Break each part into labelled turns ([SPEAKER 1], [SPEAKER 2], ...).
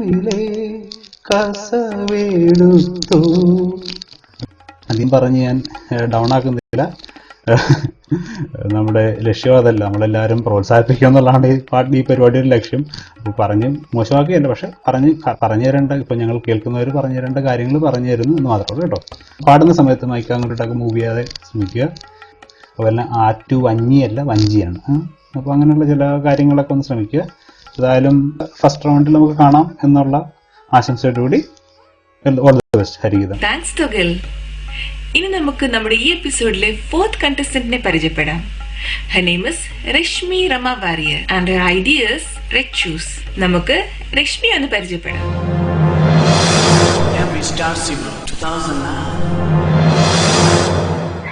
[SPEAKER 1] കണ്ണിലെ കസവെടുത്തു. അധികം പറഞ്ഞ് ഞാൻ ഡൗൺ ആക്കുന്നില്ല. നമ്മുടെ ലക്ഷ്യം അതല്ല, നമ്മളെല്ലാവരും പ്രോത്സാഹിപ്പിക്കുക എന്നുള്ളതാണ് ഈ പരിപാടിയുടെ ലക്ഷ്യം. അപ്പോൾ പറഞ്ഞ് മോശമാക്കുകയല്ല, പക്ഷെ പറഞ്ഞു തരേണ്ട, ഇപ്പം ഞങ്ങൾ കേൾക്കുന്നവർ പറഞ്ഞു തരേണ്ട കാര്യങ്ങൾ പറഞ്ഞു തരുന്നു എന്ന് മാത്രമേ കേട്ടോ. പാടുന്ന സമയത്ത് മൈക്ക് അങ്ങോട്ടൊക്കെ മൂവ് ചെയ്യാതെ ശ്രമിക്കുക. അതുപോലെ ആറ്റു വഞ്ഞിയല്ല വഞ്ചിയാണ്. അപ്പോൾ അങ്ങനെയുള്ള ചില കാര്യങ്ങളൊക്കെ ഒന്ന് ശ്രമിക്കുക. ഏതായാലും ഫസ്റ്റ് റൗണ്ടിൽ നമുക്ക് കാണാം എന്നുള്ള ആശംസയോടുകൂടി ഓൾ ദി ബെസ്റ്റ് ഹരിഗീതം.
[SPEAKER 2] താങ്ക്സ് തുകൽ. ഇനി നമുക്ക് നമ്മുടെ ഈ എപ്പിസോഡിലെ 4th contestant പരിചയപ്പെടാം. Her name is Rashmi Rama Warrior and her idea is Red Shoes. നമുക്ക് രശ്മി ഒന്ന് പരിചയപ്പെടാം.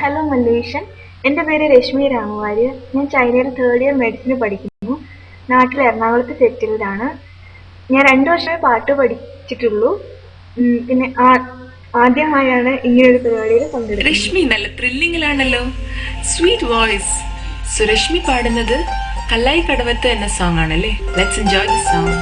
[SPEAKER 3] ഹലോ മലേഷ്യൻ, എൻ്റെ പേര് രശ്മി രാമവാര്യർ. ഞാൻ ചൈനയിൽ 3rd year മെഡിസിന് പഠിക്കുന്നു. നാട്ടിൽ എറണാകുളത്ത് സെറ്റിൽഡാണ്. ഞാൻ 2 വർഷമേ പാട്ട് പഠിച്ചിട്ടുള്ളൂ. പിന്നെ ആദ്യമായാണ് ഇങ്ങനൊരു പരിപാടിയിൽ പങ്കെടുക്കുന്നത്.
[SPEAKER 2] രശ്മി നല്ല ത്രില്ലിംഗിലാണല്ലോ, സ്വീറ്റ് വോയിസ്. സോ രശ്മി പാടുന്നത് കല്ലായി കടവത്ത് എന്ന സോങ് ആണല്ലേ. Let's enjoy the song.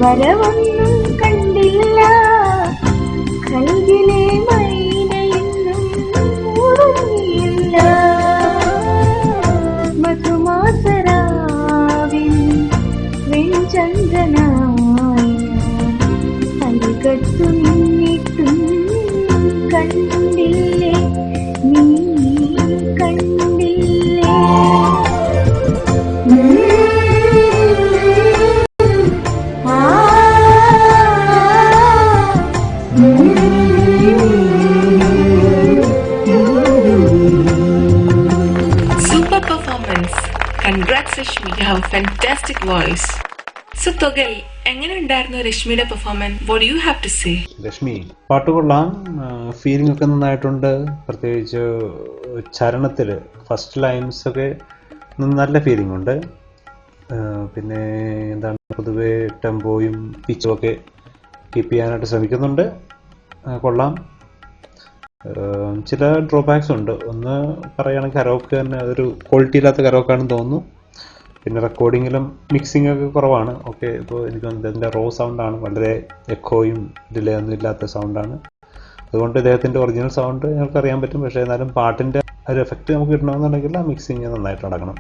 [SPEAKER 3] വരവൊന്നും കണ്ടില്ല, കൽവിലെ മൈനയെന്നും ഉറങ്ങിയില്ല. മധുമാസരാവിൻ വെഞ്ചന്ദ്രനായി അരികത്തു നിന്നിട്ടും കണ്ടില്ലേ നീ കണ്ണു
[SPEAKER 2] Rashmi. You have a fantastic voice. So Togel, എങ്ങനെ ഉണ്ടായിരുന്നു രശ്മിയുടെ performance? What do you have to say?
[SPEAKER 1] Rashmi പാട്ട് കൊള്ളാം, ഫീലിംഗ് ഒക്കെ നന്നായിട്ടുണ്ട്. പ്രത്യേകിച്ച് ചരണത്തിൽ ഫസ്റ്റ് ലൈൻസ് ഒക്കെ നല്ല ഫീലിംഗ് ഉണ്ട്. പിന്നെ എന്താണ്, പൊതുവെ ടെമ്പോയും പിച്ചും ഒക്കെ കീപ്പ് ചെയ്യാനായിട്ട് ശ്രമിക്കുന്നുണ്ട്. കൊള്ളാം. ചില ഡ്രോബാക്സ് ഉണ്ട്. ഒന്ന് പറയുകയാണെങ്കിൽ കരോക്കെ തന്നെ അതൊരു ക്വാളിറ്റി ഇല്ലാത്ത കരോക്കാണെന്ന് തോന്നുന്നു. പിന്നെ റെക്കോർഡിങ്ങിലും മിക്സിംഗ് ഒക്കെ കുറവാണ്. ഓക്കെ, ഇപ്പോൾ എനിക്ക് ഇതിൻ്റെ റോ സൗണ്ടാണ്, വളരെ എക്കോയും ഡിലേ ഒന്നും ഇല്ലാത്ത സൗണ്ടാണ്. അതുകൊണ്ട് ഇദ്ദേഹത്തിൻ്റെ ഒറിജിനൽ സൗണ്ട് ഞങ്ങൾക്ക് അറിയാൻ പറ്റും. പക്ഷേ എന്നാലും പാട്ടിൻ്റെ ഒരു എഫക്റ്റ് നമുക്ക് കിട്ടണമെന്നുണ്ടെങ്കിൽ ആ മിക്സിങ് നന്നായിട്ട് നടക്കണം.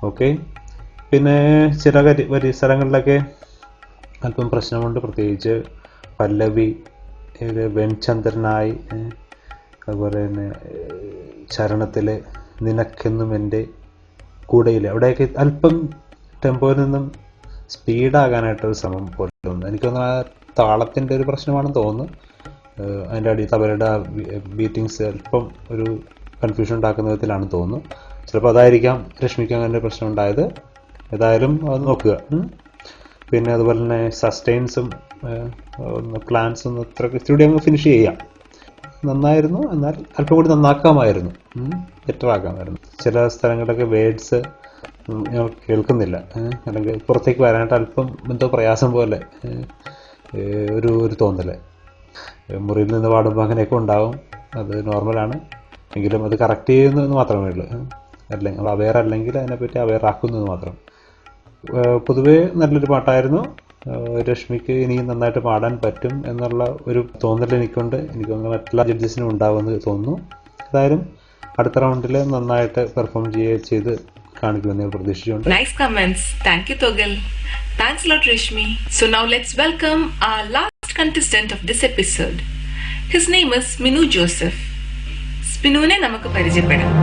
[SPEAKER 1] ഓക്കെ, പിന്നെ ചില സ്ഥലങ്ങളിലൊക്കെ അല്പം പ്രശ്നമുണ്ട്. പ്രത്യേകിച്ച് പല്ലവി, വെൺചന്ദ്രനായി, അതുപോലെ തന്നെ ചരണത്തിൽ നിനക്കെന്നും എൻ്റെ കൂടെയില്ല, അവിടെയൊക്കെ അല്പം ടെമ്പോയിൽ നിന്നും സ്പീഡാകാനായിട്ടൊരു ശ്രമം പോലെ തോന്നുന്നു. എനിക്കൊന്ന് ആ താളത്തിൻ്റെ ഒരു പ്രശ്നമാണെന്ന് തോന്നുന്നു. അതിൻ്റെ തബലയുടെ ബീറ്റിങ്സ് അല്പം ഒരു കൺഫ്യൂഷൻ ഉണ്ടാക്കുന്ന വിധത്തിലാണെന്ന് തോന്നുന്നു. ചിലപ്പോൾ അതായിരിക്കാം രശ്മിക്ക് അങ്ങനെ ഒരു പ്രശ്നം ഉണ്ടായത്. ഏതായാലും അത് നോക്കുക. പിന്നെ അതുപോലെ തന്നെ സസ്റ്റെയിൻസും പ്ലാൻസും ഇത്തിരി അങ്ങ് ഫിനിഷ് ചെയ്യാം. നന്നായിരുന്നു, എന്നാൽ അല്പം കൂടി നന്നാക്കാമായിരുന്നു, ബെറ്റർ ആക്കാമായിരുന്നു. ചില സ്ഥലങ്ങളിലൊക്കെ വേർഡ്സ് ഞങ്ങൾ കേൾക്കുന്നില്ല, അല്ലെങ്കിൽ പുറത്തേക്ക് വരാനായിട്ട് അല്പം എന്തോ പ്രയാസം പോലെ ഒരു തോന്നല്. മുറിയിൽ നിന്ന് പാടുമ്പോൾ അങ്ങനെയൊക്കെ ഉണ്ടാവും, അത് നോർമലാണ്. എങ്കിലും അത് കറക്റ്റ് ചെയ്യുന്നതെന്ന് മാത്രമേ ഉള്ളൂ. അല്ലെങ്കിൽ അവെയർ അല്ലെങ്കിൽ അതിനെപ്പറ്റി അവെയർ ആക്കുന്നത് മാത്രം. പൊതുവേ നല്ലൊരു പാട്ടായിരുന്നു. രശ്മിക്ക് ഇനി നന്നായിട്ട് പാടാൻ പറ്റും എന്നുള്ള ഒരു തോന്നൽ എനിക്കുണ്ട്. എനിക്ക് തോന്നുന്നു മറ്റുള്ള ജഡ്ജസിനും ഉണ്ടാവുമെന്ന് തോന്നുന്നു. ഏതായാലും അടുത്ത റൗണ്ടിൽ നന്നായിട്ട് പെർഫോം ചെയ്ത് കാണിക്കുമെന്ന് ഞാൻ പ്രതീക്ഷിച്ചുകൊണ്ട്.
[SPEAKER 2] Nice comments. Thank you Togel. Thanks a lot Rashmi. So now let's welcome our last contestant of this episode. His name is Minu Joseph. സ്പിനുവിനെ നമുക്ക് പരിചയപ്പെടാം.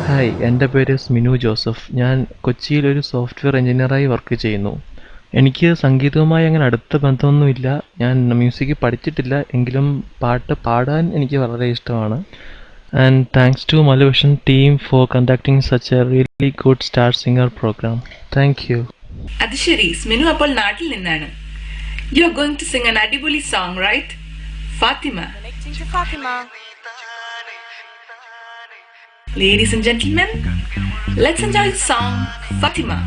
[SPEAKER 4] ഹായ്, എൻ്റെ പേര് സ്മിനു ജോസഫ്. ഞാൻ കൊച്ചിയിൽ ഒരു സോഫ്റ്റ്വെയർ എഞ്ചിനീയറായി വർക്ക് ചെയ്യുന്നു. എനിക്ക് സംഗീതവുമായി അങ്ങനെ അടുത്ത ബന്ധമൊന്നുമില്ല. ഞാൻ മ്യൂസിക് പഠിച്ചിട്ടില്ല, എങ്കിലും പാട്ട് പാടാൻ എനിക്ക് വളരെ ഇഷ്ടമാണ്. And thanks to Malavision team for conducting such a really good star singer program. Thank you.
[SPEAKER 2] അത് ശരി, സ്മിനു അപ്പോൾ നാട്ടിൽ നിന്നാണ്. You are going to sing an അടിപൊളി song, right? Fatima. Ladies and gentlemen, let's enjoy the song Fatima.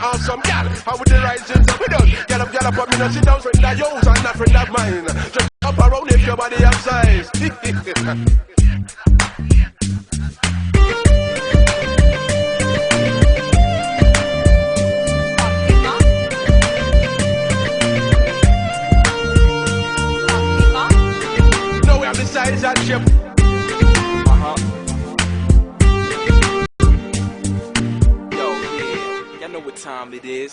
[SPEAKER 5] Awesome gal, how would the rising up with us? Get up, but me not sit down, friend of yours and not friend of mine. Just up around if your body have size. Now we have the size and shape. Yo, yeah, you know what time it is.